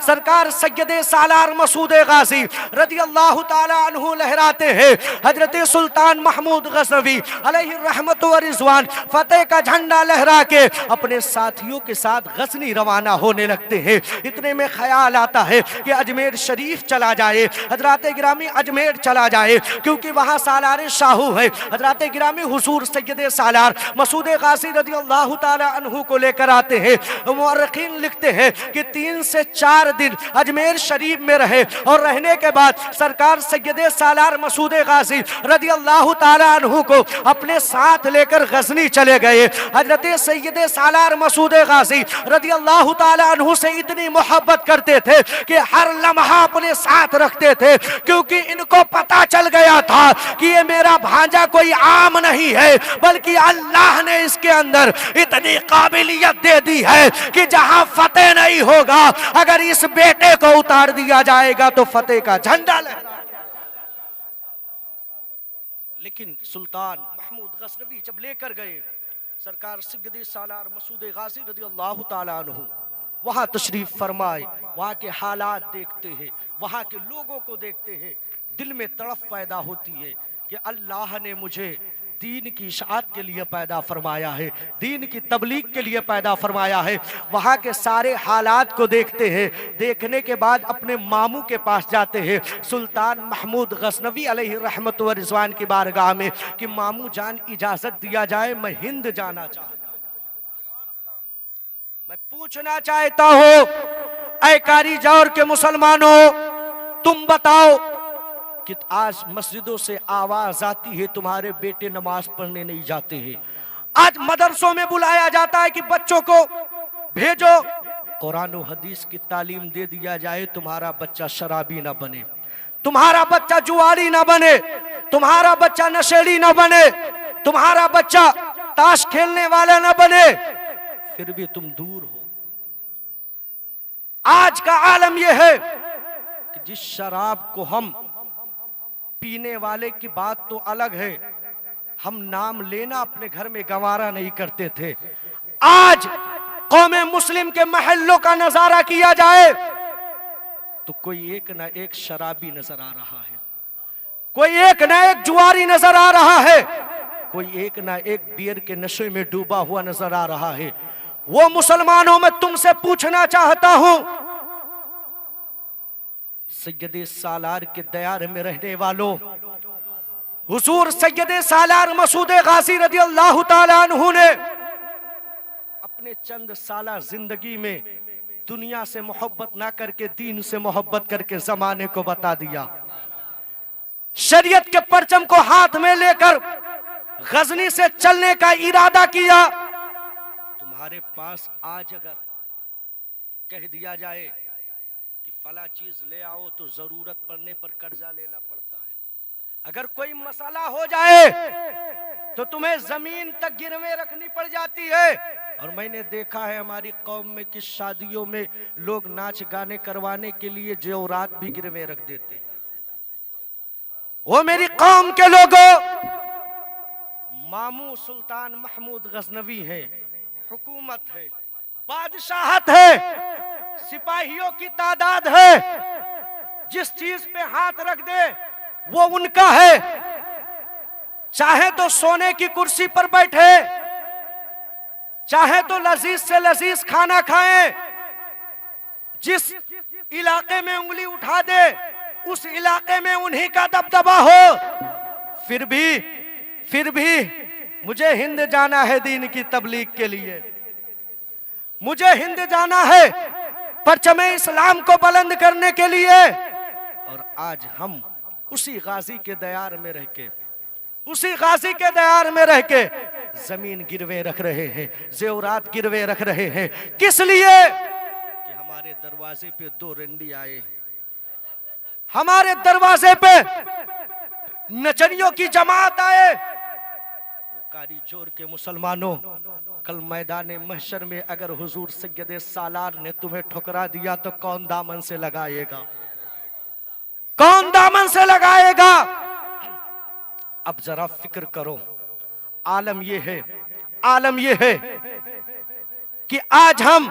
सरकार सैयदे सालार मसूद गाजी रदी अल्लाह ताला अन्हु लहराते हैं। हजरत सुल्तान महमूद गज़नवी अलैहि रहमत व रिज़वान फतेह का झंडा लहरा के अपने साथियों के साथ गज़नी रवाना होने लगते हैं। इतने में ख्याल आता है कि अजमेर शरीफ चला जाए, हजरत गिरामी अजमेर चला जाए, क्योंकि वहाँ सालार शाहू है। हजरत गिरामी हुजूर सैयदे सालार मसूद गाजी रदी अल्लाह ताला अन्हु को लेकर आते हैं। मुअर्रिखीन लिखते हैं कि 3 से 4 दिन अजमेर शरीफ में रहे और रहने के बाद सरकार सैयदे सालार मसूद गाजी रदी अल्लाह ताला अन्हु को अपने साथ लेकर गजनी चले गए। हजरत सैयदे सालार मसूद गाजी रदी अल्लाह ताला अन्हु से इतनी मोहब्बत करते थे कि हर लम्हा अपने साथ रखते थे, क्योंकि इनको पता चल गया था कि ये मेरा भांजा कोई आम नहीं है, बल्कि अल्लाह ने इसके अंदर इतनी काबिलियत दे दी है कि जहां फतेह नहीं होगा, अगर इस बेटे को उतार दिया जाएगा तो फतेह का झंडा लहरा। लेकिन सुल्तान महमूद गज़नवी जब लेकर गए सरकार सैयदे सालार मसूद गाजी रदी अल्लाह ताला अन्हु वहां तशरीफ फरमाए, वहां के हालात देखते हैं, वहां के लोगों को देखते हैं, दिल में तड़फ पैदा होती है कि अल्लाह ने मुझे दीन की इशाअत के लिए पैदा फरमाया है, दीन की तबलीग के लिए पैदा फरमाया है। वहाँ के सारे हालात को देखते हैं, देखने के बाद अपने मामू के पास जाते हैं सुल्तान महमूद गज़नवी अलैहि रहमत व रिज़वान की बारगाह में कि मामू जान इजाज़त दिया जाए, मैं हिंद जाना चाहता हूँ। मैं पूछना चाहता हूँ ऐ कारी जौर के मुसलमानों, तुम बताओ कि आज मस्जिदों से आवाज आती है तुम्हारे बेटे नमाज पढ़ने नहीं जाते हैं। आज मदरसों में बुलाया जाता है कि बच्चों को भेजो, कुरान और हदीस की तालीम दे दिया जाए, तुम्हारा बच्चा शराबी ना बने, तुम्हारा बच्चा जुआरी ना बने, तुम्हारा बच्चा नशेड़ी ना बने, तुम्हारा बच्चा ताश खेलने वाला ना बने, फिर भी तुम दूर हो। आज का आलम यह है कि जिस शराब को हम पीने वाले की बात तो अलग है, हम नाम लेना अपने घर में गवारा नहीं करते थे। आज कौमे मुस्लिम के महल्लों का नजारा किया जाए तो कोई एक ना एक शराबी नजर आ रहा है, कोई एक ना एक जुआरी नजर आ रहा है, कोई एक ना एक बियर के नशे में डूबा हुआ नजर आ रहा है। वो मुसलमानों में तुमसे पूछना चाहता हूं, सैयदे सालार के दयार में रहने वालों, हुजूर सैयदे सालार मसूद गाजी रदी अल्लाह ताला अन्हु ने अपने चंद साला जिंदगी में दुनिया से मोहब्बत ना करके दीन से मोहब्बत करके जमाने को बता दिया। शरीयत के परचम को हाथ में लेकर गजनी से चलने का इरादा किया। तुम्हारे पास आज अगर कह दिया जाए कि फला चीज ले आओ तो जरूरत पड़ने पर कर्जा लेना पड़ता है, अगर कोई मसला हो जाए तो तुम्हें जमीन तक गिरवे रखनी पड़ जाती है। और मैंने देखा है हमारी कौम में कि शादियों में लोग नाच गाने करवाने के लिए जेवरात भी गिरवे रख देते हैं। वो मेरी कौम के लोगों, मामू सुल्तान महमूद गज़नवी है, हुकूमत है, बादशाहत है, सिपाहियों की तादाद है, जिस चीज पे हाथ रख दे वो उनका है। चाहे तो सोने की कुर्सी पर बैठे, चाहे तो लजीज से लजीज खाना खाएं, जिस इलाके में उंगली उठा दे उस इलाके में उन्हीं का दबदबा हो। फिर भी मुझे हिंद जाना है दीन की तबलीग के लिए, मुझे हिंद जाना है परचमे इस्लाम को बुलंद करने के लिए। और आज हम उसी गाजी के दयार में रह के, उसी गाजी के दयार में रह के जमीन गिरवे रख रहे हैं, जेवरात गिरवे रख रहे हैं। किस लिए? कि हमारे दरवाजे पे 2 रंडी आए, हमारे दरवाजे पे नचनियों की जमात आए। कारी जोर के मुसलमानों, कल मैदान महशर में अगर हुजूर सैयदे सालार ने तुम्हें ठुकरा दिया तो कौन दामन से लगाएगा, कौन दामन से लगाएगा? अब जरा फिक्र करो। आलम यह है कि आज हम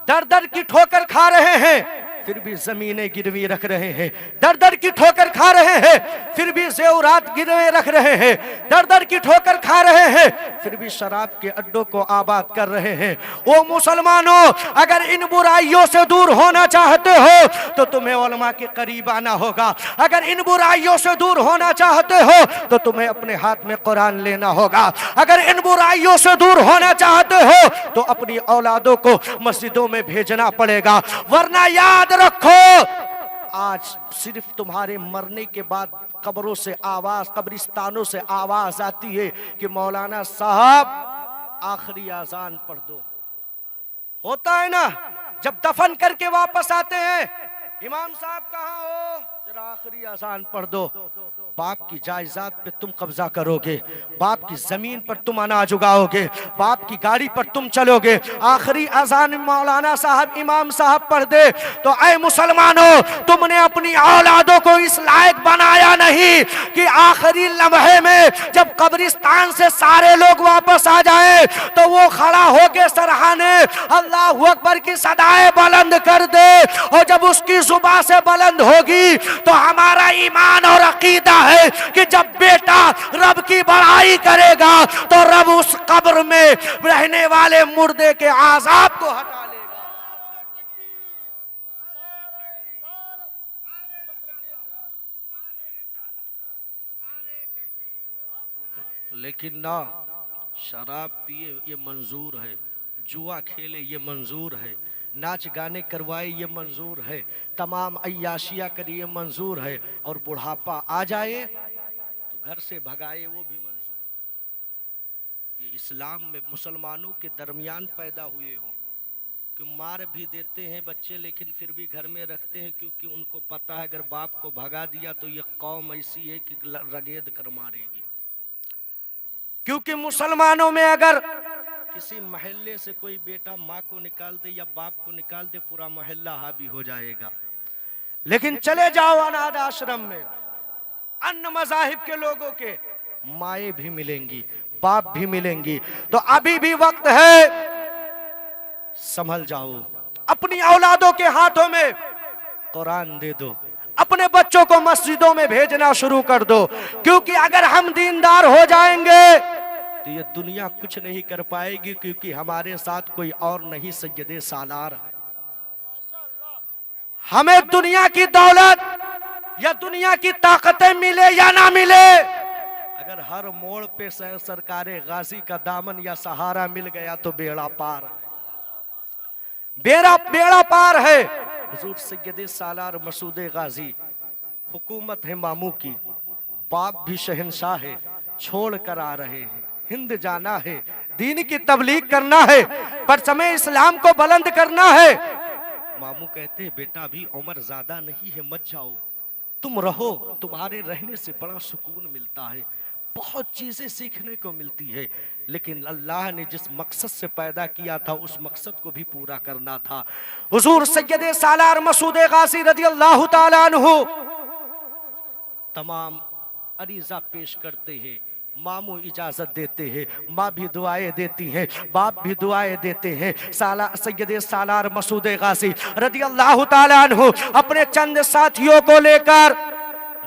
दर दर की ठोकर खा रहे हैं, फिर भी जमीनें गिरवी रख रहे हैं। दर दर की ठोकर खा रहे हैं, फिर भी जेवरात गिरवे रख रहे हैं। दर दर की ठोकर खा रहे हैं, फिर भी शराब के अड्डों को आबाद कर रहे हैं। ओ मुसलमानों, अगर इन बुराइयों से दूर होना चाहते हो तो तुम्हें उलमा के करीब आना होगा। अगर इन बुराइयों से दूर होना चाहते हो तो तुम्हें अपने हाथ में कुरान लेना होगा। अगर इन बुराइयों से दूर होना चाहते हो तो अपनी औलादों को मस्जिदों में भेजना पड़ेगा। वरना याद रखो, आज सिर्फ तुम्हारे मरने के बाद कब्रों से आवाज, कब्रिस्तानों से आवाज आती है कि मौलाना साहब आखिरी अजान पढ़ दो। होता है ना, जब दफन करके वापस आते हैं, इमाम साहब कहाँ हो, जरा आखिरी अजान पढ़ दो। बाप की जायदाद पे तुम कब्जा करोगे, बाप की जमीन पर तुम अनाज उगाओगे, बाप की गाड़ी पर तुम चलोगे। आखिरी अजान मौलाना साहब, इमाम साहब पढ़ दे तो ऐ मुसलमानों, तुमने अपनी औलादों को इस लायक बनाया नहीं कि आखिरी लम्हे में जब कब्रिस्तान से सारे लोग वापस आ जाए तो वो खड़ा होके सरहाने अल्लाह अकबर की सदाएं बुलंद कर दे। और जब उसकी जुबान से बुलंद होगी तो हमारा ईमान और अकीदा है कि जब बेटा रब की बड़ाई करेगा तो रब उस कब्र में रहने वाले मुर्दे के आजाब को हटा लेगा। लेकिन ना, शराब पिए ये मंजूर है, जुआ खेले ये मंजूर है, नाच गाने करवाए ये मंजूर है, तमाम अय्याशिया करिए मंजूर है, और बुढ़ापा आ जाए तो घर से भगाए वो भी मंजूर। ये इस्लाम में मुसलमानों के दरमियान पैदा हुए हो कि मार भी देते हैं बच्चे, लेकिन फिर भी घर में रखते हैं, क्योंकि उनको पता है अगर बाप को भगा दिया तो ये कौम ऐसी है कि रगेद कर मारेगी। क्योंकि मुसलमानों में अगर किसी मोहल्ले से कोई बेटा माँ को निकाल दे या बाप को निकाल दे, पूरा मोहल्ला हावी हो जाएगा। लेकिन चले जाओ अनाथ आश्रम में, अन्य मज़ाहिब के लोगों के माएँ भी मिलेंगी, बाप भी मिलेंगी। तो अभी भी वक्त है, संभल जाओ, अपनी औलादों के हाथों में कुरान दे दो, अपने बच्चों को मस्जिदों में भेजना शुरू कर दो। क्योंकि अगर हम दीनदार हो जाएंगे तो ये दुनिया कुछ नहीं कर पाएगी, क्योंकि हमारे साथ कोई और नहीं, सैयदे सालार है। हमें दुनिया की दौलत या दुनिया की ताकतें मिले या ना मिले, अगर हर मोड़ पे सरकारे गाजी का दामन या सहारा मिल गया तो बेड़ा पार है, बेड़ा पार है। हुजूर सैयदे सालार मसूद गाजी, हुकूमत है मामू की, बाप भी शहंशाह है, छोड़ कर आ रहे हैं, हिंद जाना है, दीन की तबलीग करना है, पर समय इस्लाम को बुलंद करना है। मामू कहते हैं बेटा अभी उम्र ज्यादा नहीं है, मत जाओ, तुम रहो, तुम्हारे रहने से बड़ा सुकून मिलता है, बहुत चीजें सीखने को मिलती है। लेकिन अल्लाह ने जिस मकसद से पैदा किया था उस मकसद को भी पूरा करना था। हुजूर सैयदे सालार मसूद गाजी रदियल्लाहु ताला अन्हु तमाम अरीजा पेश करते हैं, मामू इजाजत देते हैं, माँ भी दुआएं देती हैं, बाप भी दुआएं देते हैं। सैयदे सालार मसूद गाजी रदियल्लाहु ताला अन्हु अपने चंद साथियों को लेकर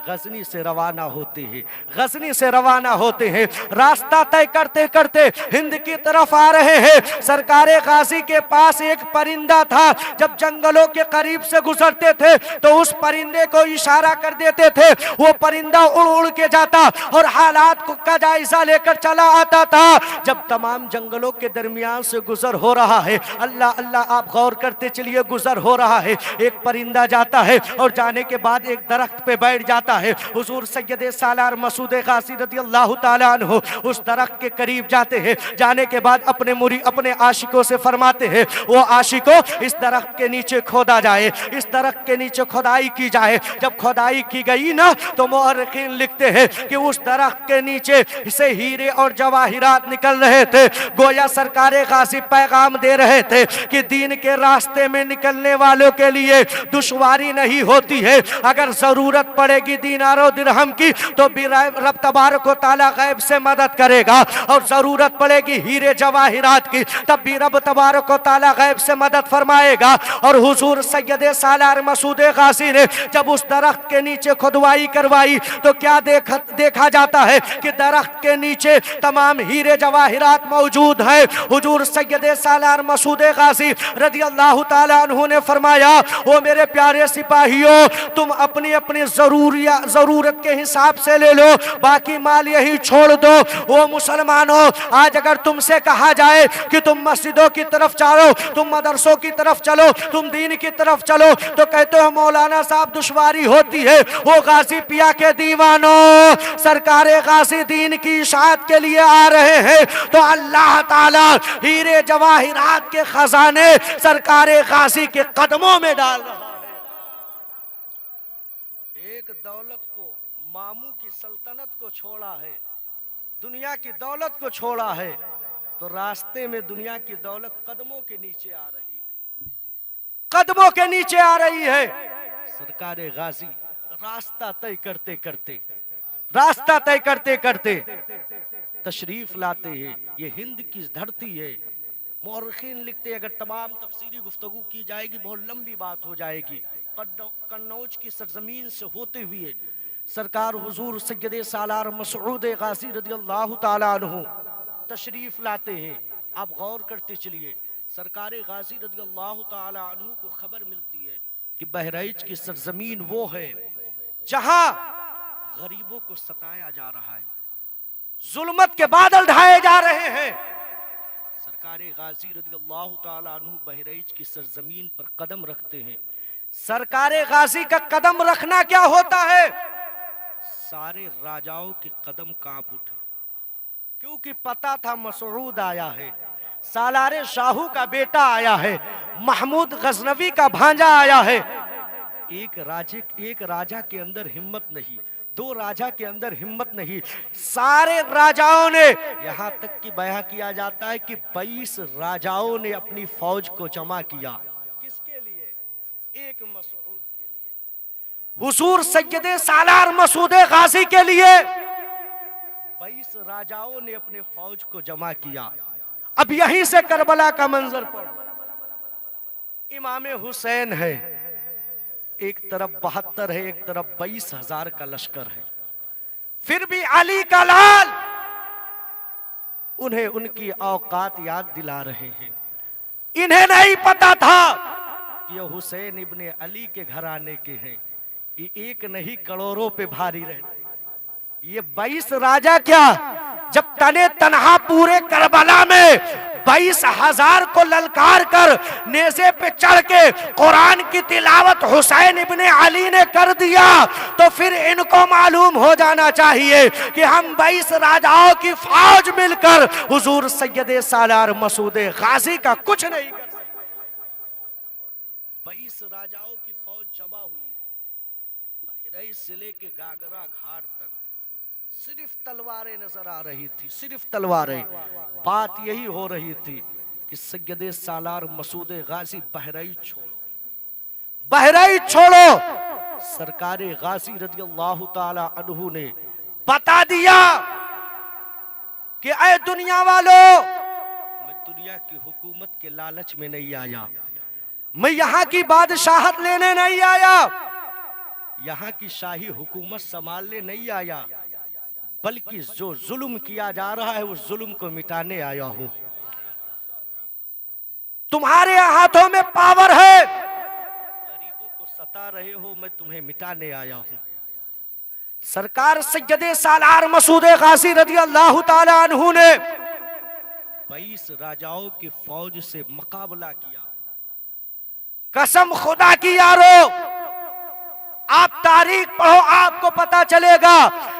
गजनी से रवाना होते हैं, गजनी से रवाना होते हैं। रास्ता तय करते करते हिंद की तरफ आ रहे हैं। सरकारे गाजी के पास एक परिंदा था, जब जंगलों के करीब से गुजरते थे तो उस परिंदे को इशारा कर देते थे, वो परिंदा उड़ उड़ के जाता और हालात का जायजा लेकर चला आता था। जब तमाम जंगलों के दरमियान से गुजर हो रहा है, अल्लाह अल्लाह आप गौर करते चलिए, गुजर हो रहा है, एक परिंदा जाता है और जाने के बाद एक दरख्त पे बैठ जाता है। हुजूर सैयदे सालार मसूद गाजी रदियल्लाहु ताला अन्हु उस दरख्त के करीब जाते हैं, जाने के बाद अपने आशिकों से फरमाते हैं, वो आशिकों इस दरख्त के नीचे खोदा जाए, इस दरख्त के नीचे खुदाई की जाए। जब खुदाई की गई ना तो मुअर्रिखीन लिखते हैं कि उस दरख्त के नीचे से हीरे और जवाहिरात निकल रहे थे। गोया सरकारे गाजी पैगाम दे रहे थे कि दीन के रास्ते में निकलने वालों के लिए दुश्वारी नहीं होती है, अगर जरूरत पड़ेगी दीनार और दिरहम की, तो भी रब तबारक व तआला गैब से मदद करेगा। और जरूरत पड़ेगी हीरे जवाहिरात की, तब भी रब तबारक व तआला गैब से मदद फरमाएगा। और हुजूर सैयद सालार मसूद गाजी ने जब उस दरख्त के नीचे खुदवाई करवाई तो क्या देखा जाता है कि दरख्त के नीचे तमाम हीरे जवाहिरात मौजूद हैं। हुजूर सैयद सालार मसूद गाजी रज़ी अल्लाह ताला अन्हु ने फरमाया, ओ मेरे प्यारे सिपाहियों, तुम अपनी अपनी जरूरत के हिसाब से ले लो, बाकी माल यही छोड़ दो। वो मुसलमानों, आज अगर तुमसे कहा जाए कि तुम मस्जिदों की तरफ चलो, तुम मदरसों की तरफ चलो, तुम दीन की तरफ चलो, तो कहते हो मौलाना साहब दुश्वारी होती है। वो गाजी पिया के दीवानों, सरकारे गाजी दीन की इशाअत के लिए आ रहे हैं, तो अल्लाह ताला हीरे जवाहिरात के खजाने सरकारे गाजी के कदमों में डाल रहा है। एक दौलत को, मामू की सल्तनत को छोड़ा है, दुनिया की दौलत को छोड़ा है, तो रास्ते में दुनिया की दौलत कदमों के नीचे आ रही है, कदमों के नीचे आ रही है। सरकारे गाजी रास्ता तय करते करते, रास्ता तय करते करते तशरीफ लाते हैं। ये हिंद की धरती है। मुअर्रिखीन लिखते अगर तमाम तफसीरी गुफ्तगू की जाएगी बहुत लंबी बात हो जाएगी। कन्नौज की सरजमीन से होते हुए सरकार हुजूर सैयद सालार मसूद गाजी रज़ियल्लाहु ताला अन्हु तशरीफ लाते हैं। आप गौर करते चलिए, सरकार गाजी रज़ियल्लाहु ताला अन्हु को खबर मिलती है कि बहराइच की सरजमीन वो है जहां गरीबों को सताया जा रहा है, जुल्मत के बादल ढाए जा रहे हैं। सरकार गाजी रज़ियल्लाहु ताला अन्हु बहराइच की सरजमीन पर कदम रखते हैं। सरकार गाजी का कदम रखना क्या होता है? सारे राजाओं के कदम कांप उठे, क्योंकि पता था मसूद आया है, सालारे शाहू का बेटा आया है, महमूद गजनवी का भांजा आया है। एक राजा के अंदर हिम्मत नहीं, दो राजा के अंदर हिम्मत नहीं, सारे राजाओं ने, यहां तक कि बयां किया जाता है कि 22 राजाओं ने अपनी फौज को जमा किया। किसके लिए? एक मसूद के लिए, हुजूर सैयद सालार मसूद गाजी के लिए 22 राजाओं ने अपने फौज को जमा किया। अब यहीं से करबला का मंजर पढ़ो। इमाम हुसैन है, एक तरफ 72 है, एक तरफ 22,000 का लश्कर है, फिर भी अली का लाल उन्हें उनकी औकात याद दिला रहे हैं। इन्हें नहीं पता था कि ये हुसैन इब्ने अली के घराने के हैं, ये एक नहीं करोड़ों पे भारी रहते। ये 22 राजा क्या, जब तने तनहा पूरे करबला में 22,000 को ललकार कर नेज़े पे चढ़ के कुरान की तिलावत हुसैन इब्ने अली ने कर दिया, तो फिर इनको मालूम हो जाना चाहिए कि हम 22 राजाओं की फौज मिलकर हुजूर सैयद सालार मसूद गाजी का कुछ नहीं कर सकते। 22 राजाओं की फौज जमा हुई, बहराइच से लेके गागरा घाट तक सिर्फ तलवारें नजर आ रही थी, सिर्फ तलवारें। बात यही हो रही थी कि सैयद सालार मसूद गाजी बहराइच छोड़ो, बहराइच छोड़ो। सरकार गाजी रज़ियल्लाहु ताला अन्हु ने बता दिया कि ऐ दुनिया वालों, मैं दुनिया की हुकूमत के लालच में नहीं आया, मैं यहां की बादशाहत लेने नहीं आया, यहां की शाही हुकूमत संभालने नहीं आया, बल्कि जो जुल्म किया जा रहा है उस जुल्म को मिटाने आया हूं। तुम्हारे हाथों में पावर है, गरीबों को सता रहे हो, मैं तुम्हें मिटाने आया हूं। सरकार सैयद सालार मसूद गाजी रज़ियल्लाहु ताला अन्हु ने 22 राजाओं की फौज से मुकाबला किया। कसम खुदा की यारो, आप तारीख पढ़ो, आपको पता चलेगा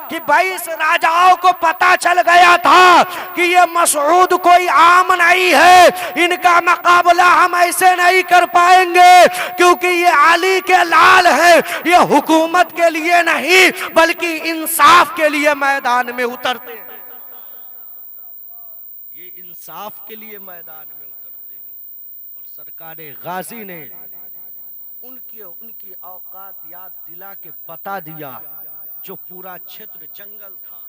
कि 22 राजाओं को पता चल गया था कि ये मसूद कोई आम नहीं है, इनका मुकाबला हम ऐसे नहीं कर पाएंगे, क्योंकि ये अली के लाल है, ये हुकूमत के लिए नहीं बल्कि इंसाफ के लिए मैदान में उतरते हैं, ये इंसाफ के लिए मैदान में उतरते हैं। और सरकार गाजी ने उनकी औकात याद दिला के बता दिया। जो पूरा क्षेत्र जंगल था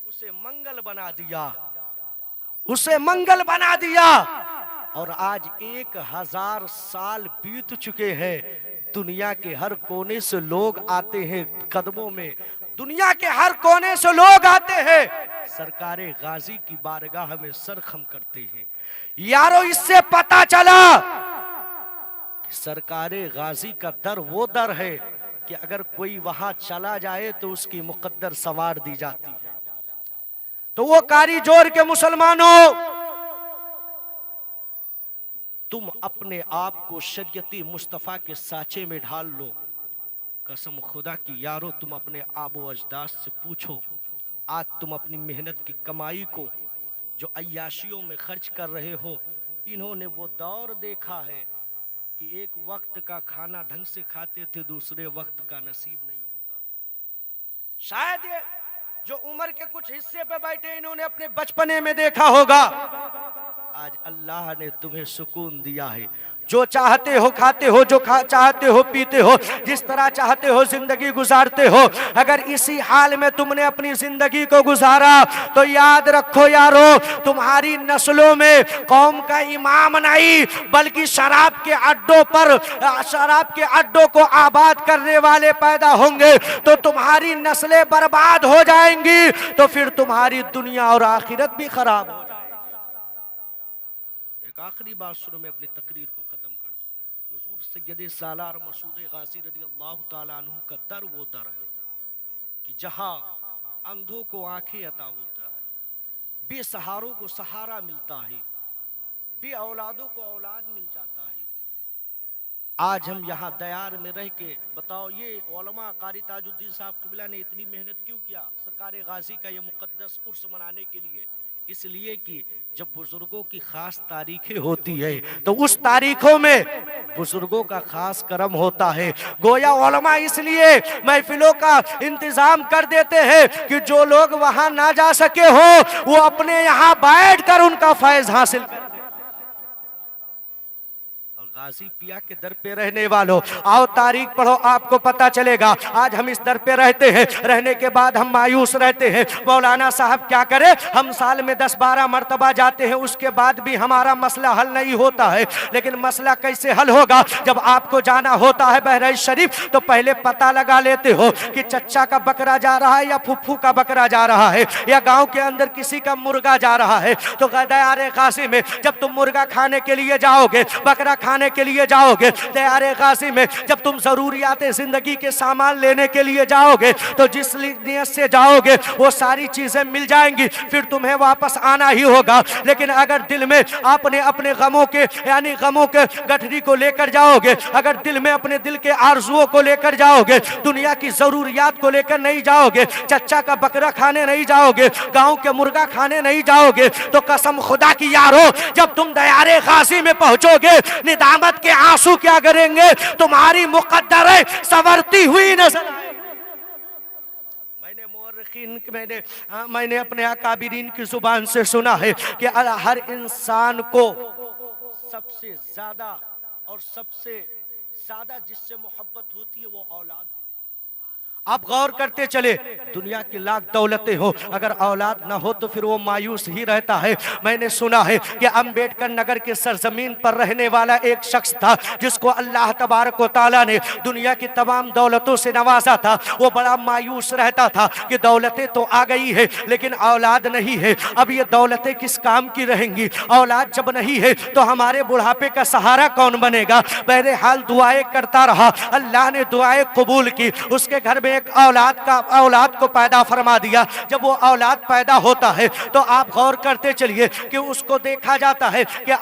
उसे मंगल बना दिया, उसे मंगल बना दिया। और आज 1000 साल बीत चुके हैं। दुनिया के हर कोने से लोग आते हैं कदमों में, दुनिया के हर कोने से लोग आते हैं, सरकारे गाजी की बारगाह में सर खम करते हैं। यारो, इससे पता चला कि सरकारे गाजी का दर वो दर है कि अगर कोई वहां चला जाए तो उसकी मुकद्दर सवार दी जाती है। तो वो कारी जोर के मुसलमानों, तुम अपने आप को शरीयती मुस्तफा के साचे में ढाल लो। कसम खुदा की यारो, तुम अपने आबो अजदाद से पूछो। आज तुम अपनी मेहनत की कमाई को जो अय्याशियों में खर्च कर रहे हो, इन्होंने वो दौर देखा है कि एक वक्त का खाना ढंग से खाते थे, दूसरे वक्त का नसीब नहीं होता था। शायद ये जो उम्र के कुछ हिस्से पे बैठे, इन्होंने अपने बचपने में देखा होगा। आज अल्लाह ने तुम्हें सुकून दिया है। जो चाहते हो खाते हो, जो चाहते हो पीते हो, जिस तरह चाहते हो जिंदगी गुजारते हो। अगर इसी हाल में तुमने अपनी जिंदगी को गुजारा तो याद रखो यारो, तुम्हारी नस्लों में कौम का इमाम नहीं बल्कि शराब के अड्डों पर, शराब के अड्डों को आबाद करने वाले पैदा होंगे। तो तुम्हारी नस्लें बर्बाद हो जाएंगी, तो फिर तुम्हारी दुनिया और आखिरत भी खराब हो जाएगी। एक आखिरी बात सुनो, मैं अपनी तकरीर को खत्म कर दूं। हुजूर सैयद सालार मसूद गाजी रज़ी अल्लाह ताला अन्हु का दर वो दर है कि जहां अंधों को आंखें अता होता है, बेसहारों को सहारा मिलता है, बे औलादों को औलाद मिल जाता है। आज हम यहाँ दयार में रह के बताओ, ये उलमा कारी ताजुद्दीन साहब क़िबला ने इतनी मेहनत क्यों किया सरकार गाजी का ये मुक़द्दस उर्स मनाने के लिए? इसलिए कि जब बुजुर्गों की खास तारीखें होती है तो उस तारीखों में बुजुर्गों का खास करम होता है। गोया उलमा इसलिए महफिलों का इंतजाम कर देते हैं कि जो लोग वहां ना जा सके हो वो अपने यहाँ बैठकर उनका फैज हासिल कर। गाजी पिया के दर पे रहने वालों, आओ तारीख पढ़ो, आपको पता चलेगा। आज हम इस दर पे रहते हैं, रहने के बाद हम मायूस रहते हैं। मौलाना साहब क्या करें, हम साल में 10-12 मरतबा जाते हैं, उसके बाद भी हमारा मसला हल नहीं होता है। लेकिन मसला कैसे हल होगा? जब आपको जाना होता है बहराइच शरीफ तो पहले पता लगा लेते हो कि चच्चा का बकरा जा रहा है या फुफ्फू का बकरा जा रहा है या गाँव के अंदर किसी का मुर्गा जा रहा है। तो दयारे गाजी में जब तुम मुर्गा खाने के लिए जाओगे, बकरा खाने के लिए जाओगे, दयारे गाजी में जब तुम जरूरियात जिंदगी के सामान लेने के लिए जाओगे तो जिस नियत से जाओगे वो सारी चीजें मिल जाएंगी, फिर तुम्हें वापस आना ही होगा। लेकिन अगर दिल में आपने अपने गमों के यानी गमों के गठरी को लेकर जाओगे, अगर दिल में अपने दिल के आरजुओं को लेकर जाओगे, दुनिया की जरूरियात को लेकर नहीं जाओगे, चच्चा का बकरा खाने नहीं जाओगे, गांव के मुर्गा खाने नहीं जाओगे, तो कसम खुदा की यारो, जब तुम दयारे गाजी में पहुंचोगे निदामत के आंसू क्या करेंगे, तुम्हारी मुकद्दरें संवरती हुई नजर आएंगी। मैंने अपने अकाबिरीन की जुबान से सुना है कि हर इंसान को सबसे ज्यादा जिससे मोहब्बत होती है वो औलाद। आप गौर करते चले, दुनिया की लाख दौलतें हो, अगर औलाद ना हो तो फिर वो मायूस ही रहता है। मैंने सुना है कि अम्बेडकर नगर के सरजमीन पर रहने वाला एक शख्स था जिसको अल्लाह तबारक व तआला ने दुनिया की तमाम दौलतों से नवाजा था। वो बड़ा मायूस रहता था कि दौलतें तो आ गई है लेकिन औलाद नहीं है। अब ये दौलतें किस काम की रहेंगी? औलाद जब नहीं है तो हमारे बुढ़ापे का सहारा कौन बनेगा? बहरहाल दुआएं करता रहा, अल्लाह ने दुआएं कबूल की, उसके घर में एक औलाद को पैदा फरमा दिया। जब वो औलाद पैदा होता है तो आप गौर करते चलिए कि उसको देखा जाता है कि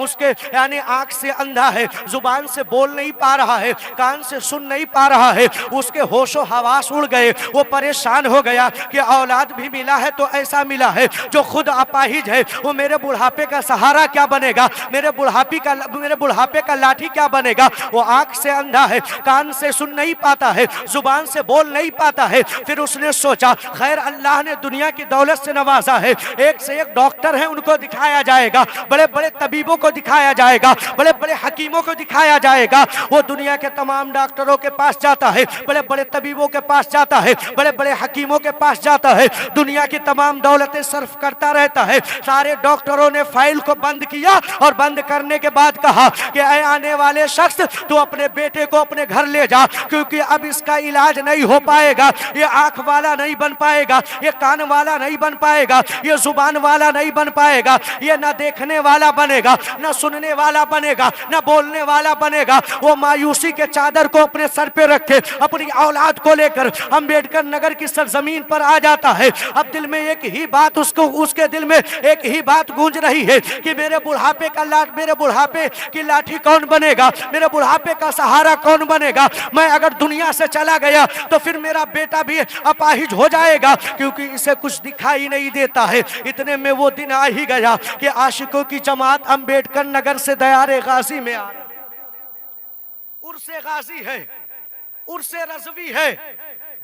उसके यानी आंख से अंधा है, जुबान से बोल नहीं पा रहा है, कान से सुन नहीं पा रहा है, उसके होशो हवास उड़ गए। वो परेशान हो गया कि औलाद भी मिला है तो ऐसा मिला है जो खुद अपाहिज है, वो मेरे बुढ़ापे का सहारा क्या बनेगा, मेरे बुढ़ापे का लाठी क्या बनेगा? वो आंख से अंधा है, कान से सुन नहीं पाता है, जुबान से बोल नहीं पाता है। फिर उसने सोचा खैर अल्लाह ने दुनिया की दौलत से नवाजा है, एक से एक डॉक्टर है उनको दिखाया जाएगा, बड़े बड़े तबीबों को दिखाया जाएगा, बड़े बड़े हकीमों को दिखाया जाएगा। वो दुनिया के तमाम डॉक्टरों के पास जाता है, बड़े बड़े तबीबों के पास जाता है, बड़े बड़े हकीमों के पास जाता है, दुनिया की तमाम दौलतें सर्फ करता रहता है। सारे डॉक्टरों ने फाइल को बंद किया और बंद करने के बाद कहा कि ऐ आने वाले शख्स तू अपने बेटे को अपने घर ले जा, क्योंकि अब इसका इलाज नहीं हो पाएगा, ये आंख वाला नहीं बन पाएगा, ये कान वाला नहीं बन पाएगा, ये जुबान वाला नहीं बन पाएगा, ये ना देखने वाला बनेगा, ना सुनने वाला बनेगा, ना बोलने वाला बनेगा। वो मायूसी के चादर को अपने सर पे रखे अपनी औलाद को लेकर अंबेडकर नगर की सरजमीन पर आ जाता है। अब दिल में एक ही बात उसके दिल में एक ही बात गूंज रही है कि मेरे बुढ़ापे की लाठी कौन बनेगा, मेरे बुढ़ापे का सहारा कौन बनेगा। मैं अगर दुनिया से चला गया तो फिर मेरा बेटा भी अपाहिज हो जाएगा, क्योंकि इसे कुछ दिखाई नहीं देता है। इतने में वो दिन आ ही गया कि आशिकों की जमात अंबेडकर नगर से दयारे गाजी में आ रही। उर्से गाजी है, उर्से रज़वी है,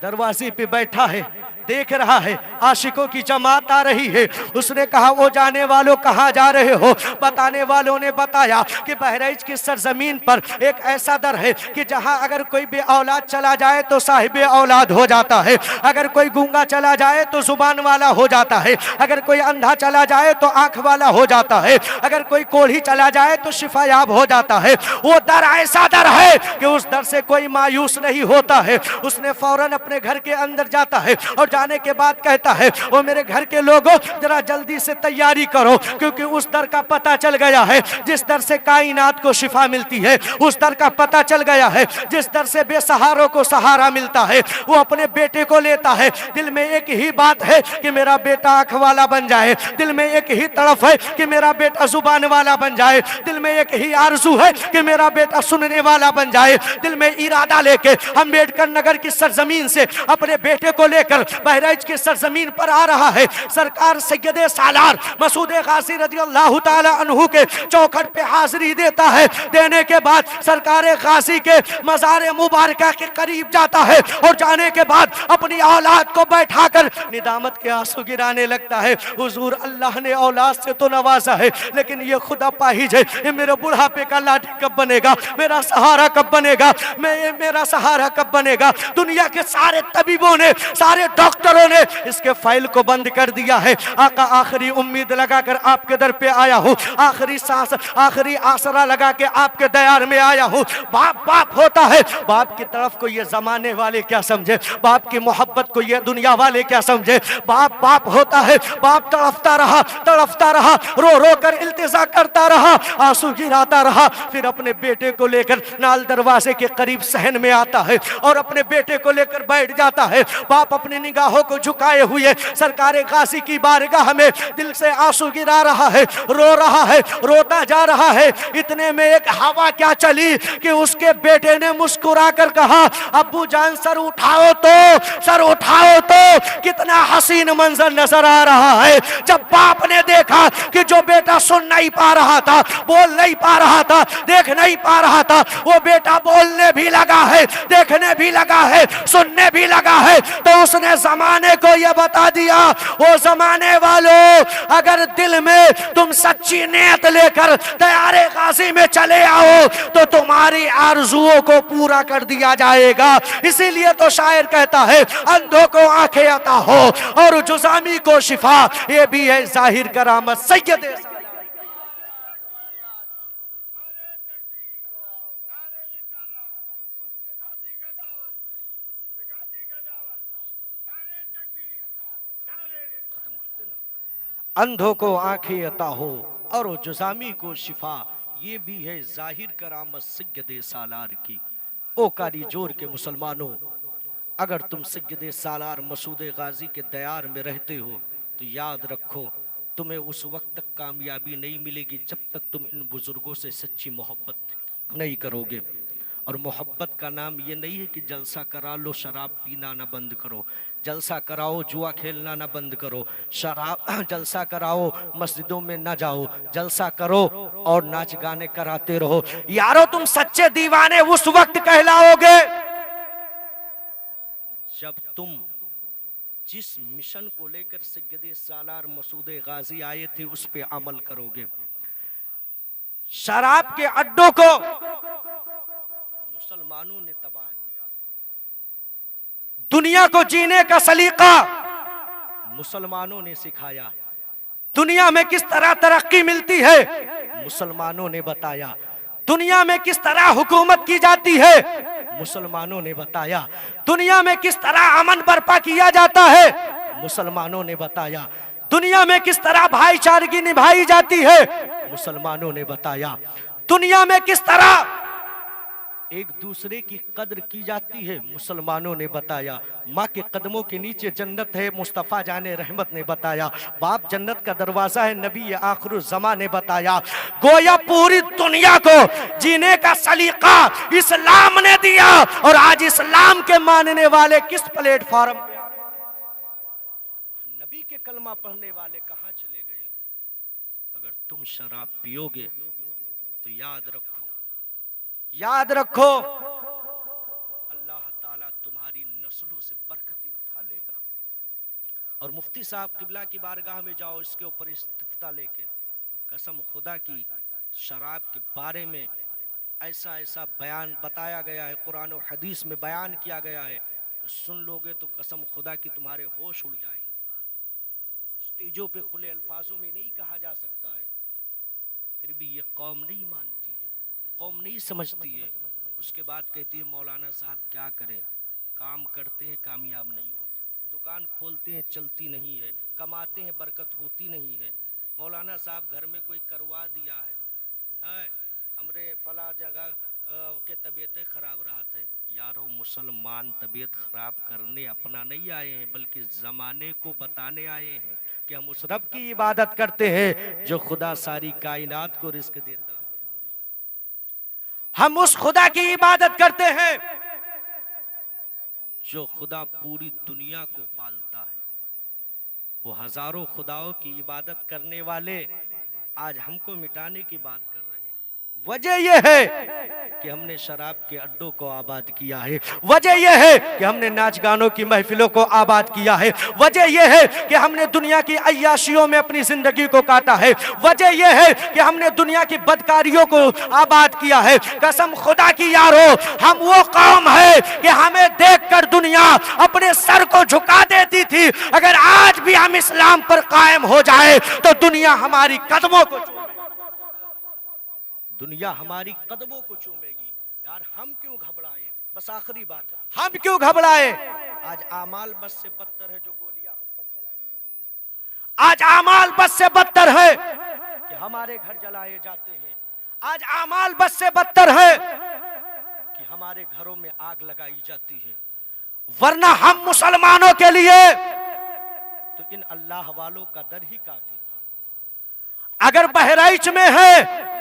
दरवाजे पे बैठा है, देख रहा है आशिकों की जमात आ रही है। उसने कहा वो जाने वालों कहाँ जा रहे हो? बताने वालों ने बताया कि बहराइच की सरजमीन पर एक ऐसा दर है कि जहाँ अगर कोई बे औलाद चला जाए तो साहिबे औलाद हो जाता है, अगर कोई गूंगा चला जाए तो जुबान वाला हो जाता है, अगर कोई अंधा चला जाए तो आंख वाला हो जाता है, अगर कोई कोढ़ी चला जाए तो शिफायाब हो जाता है। वो दर ऐसा दर है कि उस दर से कोई मायूस नहीं होता है। उसने फौरन अपने घर के अंदर जाता है और जाने के बाद कहता है वो मेरे घर के लोगों जरा जल्दी से तैयारी करो, क्योंकि उस दर का पता चल गया है जिस दर से कायनात को शिफा मिलती है, उस दर का पता चल गया है जिस दर से बेसहारों को सहारा मिलता है। वो अपने बेटे को लेता है, दिल में एक ही बात है कि मेरा बेटा आंख वाला बन जाए, दिल में एक ही तड़फ है कि मेरा बेटा जुबान वाला बन जाए, दिल में एक ही आरज़ू है कि मेरा बेटा सुनने वाला बन जाए। दिल में इरादा लेके अंबेडकर नगर की सरजमीन से अपने बेटे को लेकर बहराइच की सरजमीन पर आ रहा है। सरकार सैयदे सालार मसूद गाजी रज़ियल्लाहु ताला अन्हु के चौखट पे हाजिरी देता है। देने के बाद सरकार गाजी के मज़ार मुबारका के करीब जाता है और जाने के बाद अपनी औलाद को बैठाकर निदामत के आंसू गिराने लगता है। हुजूर अल्लाह ने औलाद से तो नवाजा है, लेकिन ये खुदा पाहिज है, ये मेरे बुढ़ापे का लाठी कब बनेगा, मेरा सहारा कब बनेगा, मेरा सहारा कब बनेगा। दुनिया के सारे तबीबों ने, सारे डॉक्टरों ने इसके फाइल को बंद कर दिया है। आका आखिरी उम्मीद लगाकर आपके दर पे आया हूँ, आखिरी सांस, आखिरी आसरा लगा के आपके दयार में आया हूँ। बाप बाप होता है, बाप की तरफ को ये जमाने वाले क्या समझे, बाप की मोहब्बत को ये दुनिया वाले क्या समझे। बाप बाप होता है, बाप तड़फता रहा, रो रो कर इल्तिजा करता रहा, आंसू गिराता रहा। फिर अपने बेटे को लेकर नाल दरवाजे के करीब सहन में आता है और अपने बेटे को लेकर बैठ जाता है। बाप अपनी निगाहों को झुकाए हुए सरकार गाजी की बारगाह में दिल से आंसू गिरा रहा है, रो रहा है, रोता जा रहा है। इतने में एक हवा क्या चली कि उसके बेटे ने मुस्कुरा कर कहा, अब्बू जान सर उठाओ तो कितना हसीन मंजर नजर आ रहा है। जब बाप ने देखा कि जो बेटा सुन नहीं पा रहा था, बोल नहीं पा रहा था, देख नहीं पा रहा था, वो बेटा बोलने भी लगा है, देखने भी लगा है, सुनने भी लगा है, तो उसने जमाने को यह बता दिया, वो जमाने वालों अगर दिल में तुम सच्ची नियत लेकर दयारे गाजी में चले आओ तो तुम्हारी आरजुओं को पूरा कर दिया जाएगा। इसीलिए तो शायर कहता है अंधों को आंखें अता हो और जुज़ामी को शिफा, ये भी है जाहिर करामत सैयदे। अंधों को आंखें अता हो और जुज़ामी को शिफा, ये भी है जाहिर करामत सैयदे सालार की। ओ कारी जोर के मुसलमानों, अगर तुम सैयदे सालार मसूद गाजी के दयार में रहते हो तो याद रखो तुम्हें उस वक्त तक कामयाबी नहीं मिलेगी जब तक तुम इन बुजुर्गों से सच्ची मोहब्बत नहीं करोगे। और मोहब्बत का नाम ये नहीं है कि जलसा करा लो, शराब पीना ना बंद करो, जलसा कराओ जुआ खेलना ना बंद करो, शराब जलसा कराओ मस्जिदों में ना जाओ, जलसा करो और नाच गाने कराते रहो। यारो तुम सच्चे दीवाने उस वक्त कहलाओगे जब तुम जिस मिशन को लेकर सैयद सालार मसूद गाजी आए थे उस पे अमल करोगे। शराब के अड्डों को मुसलमानों ने तबाह किया, दुनिया को जीने का सलीका मुसलमानों ने सिखाया, दुनिया में किस तरह तरक्की मिलती है मुसलमानों ने बताया, दुनिया में किस तरह हुकूमत की जाती है मुसलमानों ने बताया, दुनिया में किस तरह अमन बर्पा किया जाता है मुसलमानों ने बताया, दुनिया में किस तरह भाईचारगी निभाई जाती है मुसलमानों ने बताया, दुनिया में किस तरह एक दूसरे की कद्र की जाती है मुसलमानों ने बताया। माँ के कदमों के नीचे जन्नत है मुस्तफ़ा जाने रहमत ने बताया, बाप जन्नत का दरवाजा है नबी आखिरुज़्ज़मा ने बताया। गोया पूरी दुनिया को जीने का सलीका इस्लाम ने दिया और आज इस्लाम के मानने वाले किस प्लेटफॉर्म पे आ गए? नबी के कलमा पढ़ने वाले कहाँ चले गए? अगर तुम शराब पियोगे तो याद रखो अल्लाह ताला तुम्हारी नस्लों से बरकतें उठा लेगा। और मुफ्ती साहब किबला की बारगाह में जाओ, इसके ऊपर इस्तिफ्ता लेके कसम खुदा की शराब के बारे में ऐसा ऐसा बयान बताया गया है, कुरान और हदीस में बयान किया गया है कि सुन लोगे तो कसम खुदा की तुम्हारे होश उड़ जाएंगे। स्टेजों पे खुले अल्फाजों में नहीं कहा जा सकता है, फिर भी ये कौम नहीं मानती है, कौम नहीं समझती है। उसके बाद कहती है मौलाना साहब क्या करें, काम करते हैं कामयाब नहीं होते, दुकान खोलते हैं चलती नहीं है, कमाते हैं बरकत होती नहीं है। मौलाना साहब घर में कोई करवा दिया है, हमरे फला जगह के तबीयतें ख़राब रहा थे। यारो मुसलमान तबीयत ख़राब करने अपना नहीं आए हैं, बल्कि ज़माने को बताने आए हैं कि हम उस रब की इबादत करते हैं जो खुदा सारी कायनात को रिस्क देता है। हम उस खुदा की इबादत करते हैं जो खुदा पूरी दुनिया को पालता है। वो हजारों खुदाओं की इबादत करने वाले आज हमको मिटाने की बात कर रहे हैं। वजह यह है कि हमने शराब के अड्डों को आबाद किया है, वजह यह है कि हमने नाच गानों की महफिलों को आबाद किया है, वजह यह है कि हमने दुनिया की अय्याशियों में अपनी जिंदगी को काटा है, वजह यह है कि हमने दुनिया की बदकारियों को आबाद किया है। कसम खुदा की यारो, हम वो कौम है कि हमें देखकर दुनिया अपने सर को झुका देती थी। अगर आज भी हम इस्लाम पर कायम हो जाए तो दुनिया हमारी कदमों को चूमेगी। यार हम क्यों घबराए? बस आखिरी बात, हम क्यों घबराए? आज आमाल बस से बदतर है जो गोलियां हम पर चलाई जाती है। आज आमाल बस से बदतर है कि हमारे घर जलाए जाते हैं। आज आमाल बस से बदतर है कि हमारे घरों में आग लगाई जाती है। वरना हम मुसलमानों के लिए तो इन अल्लाह वालों का दर ही काफी था। अगर बहराइच में है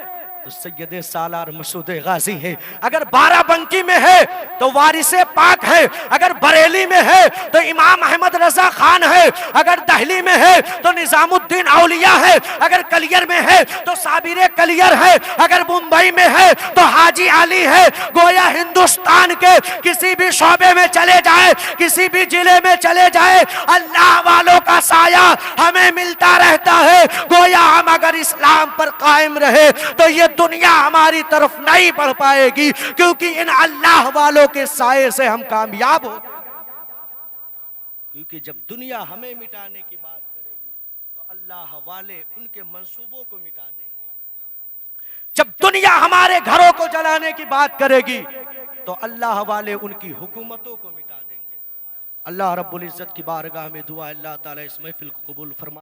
तो सैयद सालार मसूद गाजी है, अगर बाराबंकी में है तो वारिसे पाक है, अगर बरेली में है तो इमाम अहमद रजा खान है, अगर दहली में है तो निजामुद्दीन औलिया है, अगर कलियर में है तो साबिर कलियर है, अगर मुंबई में है तो हाजी अली है। गोया हिंदुस्तान के किसी भी शोबे में चले जाए, किसी भी जिले में चले जाए, अल्लाह वालों का साया हमें मिलता रहता है। गोया हम अगर इस्लाम पर कायम रहे तो ये दुनिया हमारी तरफ नहीं बढ़ पाएगी, क्योंकि इन अल्लाह वालों के साये से हम कामयाब हो। क्योंकि जब दुनिया हमें मिटाने की बात करेगी तो अल्लाह वाले उनके मंसूबों को मिटा देंगे। जब दुनिया हमारे घरों को जलाने की बात करेगी तो अल्लाह वाले उनकी हुकूमतों को मिटा देंगे। अल्लाह रब्बुल इज्जत की बारगाह में दुआ, अल्लाह ताला इस महफिल को कबूल फरमा।